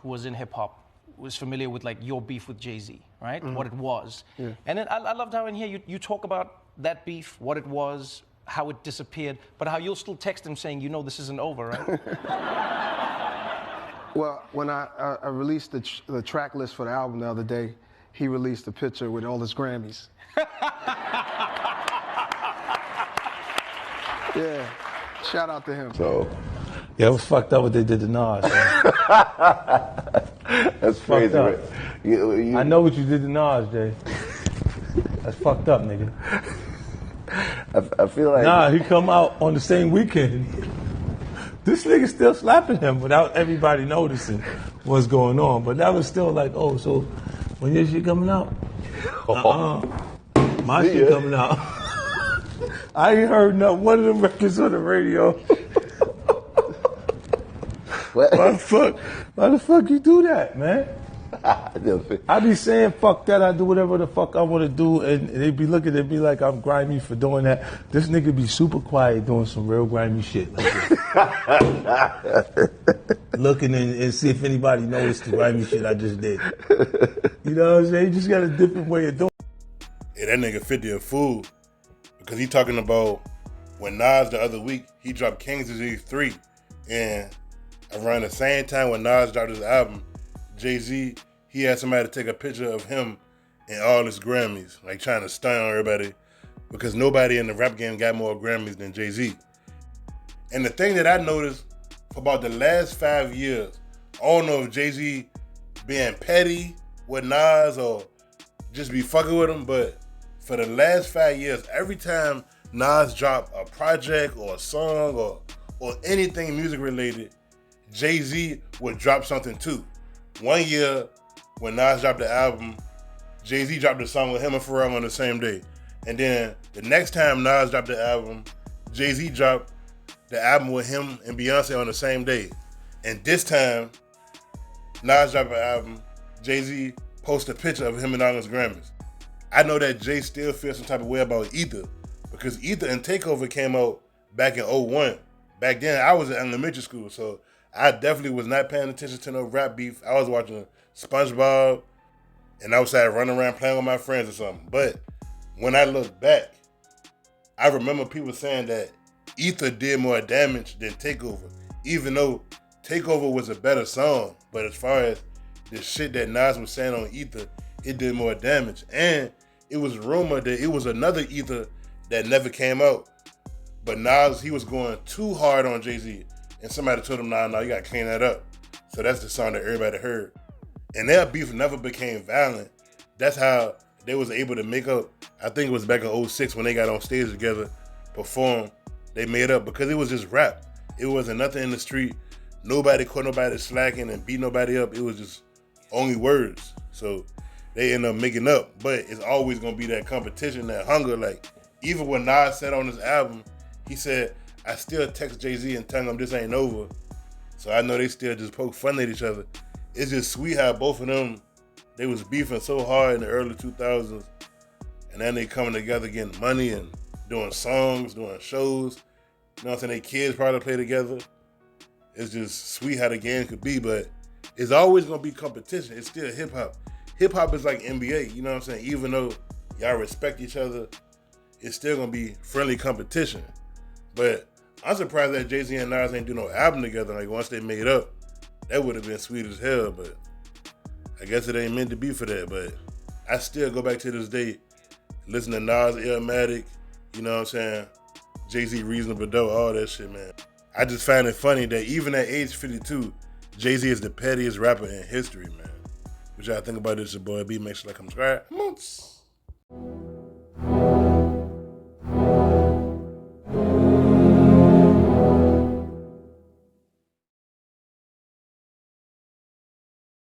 who was in hip hop was familiar with like your beef with Jay-Z, right? Mm-hmm. What it was. Yeah. And then I loved how in here you talk about that beef, what it was, how it disappeared, but how you'll still text him saying, you know this isn't over, right? Well, when I released the track list for the album the other day, he released a picture with all his Grammys. Yeah, shout out to him. So, yeah, it was fucked up what they did to Nas. That's crazy, right? I know what you did to Nas, Jay. That's fucked up, nigga. I feel like... Nah, he come out on the same weekend. This nigga still slapping him without everybody noticing what's going on. But that was still like, oh, so when your shit coming out? My shit coming out. I ain't heard not one of them records on the radio. What? Why the fuck you do that, man? I be saying fuck that, I do whatever the fuck I want to do, and they be looking at me like I'm grimy for doing that. This nigga be super quiet doing some real grimy shit like this. Looking and see if anybody noticed the grimy shit I just did. You know what I'm saying? You just got a different way of doing it. Yeah, that nigga 50 a fool. Because he talking about when Nas the other week, he dropped King's Disease 3. And around the same time when Nas dropped his album, Jay-Z, he had somebody to take a picture of him and all his Grammys, like trying to stun on everybody, because nobody in the rap game got more Grammys than Jay-Z. And the thing that I noticed for about the last 5 years, I don't know if Jay-Z being petty with Nas or just be fucking with him, but for the last 5 years, every time Nas dropped a project or a song or anything music related, Jay-Z would drop something too. One year, when Nas dropped the album, Jay-Z dropped a song with him and Pharrell on the same day. And then the next time Nas dropped the album, Jay-Z dropped the album with him and Beyonce on the same day. And this time, Nas dropped an album, Jay-Z posted a picture of him and all his Grammys. I know that Jay still feels some type of way about Ether, because Ether and Takeover came out back in 2001. Back then, I was in elementary school, so I definitely was not paying attention to no rap beef. I was watching SpongeBob, and I was running around playing with my friends or something. But when I look back, I remember people saying that Ether did more damage than Takeover, even though Takeover was a better song. But as far as the shit that Nas was saying on Ether, it did more damage. And it was rumored that it was another Ether that never came out. But Nas, he was going too hard on Jay-Z. And somebody told him, nah, you gotta clean that up. So that's the song that everybody heard. And their beef never became violent. That's how they was able to make up. I think it was back in 2006 when they got on stage together, performed. They made up because it was just rap. It wasn't nothing in the street. Nobody caught nobody slacking and beat nobody up. It was just only words. So they end up making up. But it's always gonna be that competition, that hunger. Like, even when Nas said on his album, he said, I still text Jay-Z and tell him this ain't over. So I know they still just poke fun at each other. It's just sweet how both of them, they was beefing so hard in the early 2000s. And then they coming together getting money and doing songs, doing shows. You know what I'm saying? They kids probably play together. It's just sweet how the game could be, but it's always gonna be competition. It's still hip hop. Hip hop is like NBA, you know what I'm saying? Even though y'all respect each other, it's still gonna be friendly competition. But I'm surprised that Jay-Z and Nas ain't do no album together. Like, once they made up, that would have been sweet as hell, but I guess it ain't meant to be for that. But I still go back to this day, listen to Nas, Illmatic, you know what I'm saying? Jay-Z, Reasonable Doubt, all that shit, man. I just find it funny that even at age 52, Jay-Z is the pettiest rapper in history, man. What y'all think about this? Your boy B. Make sure to like, subscribe.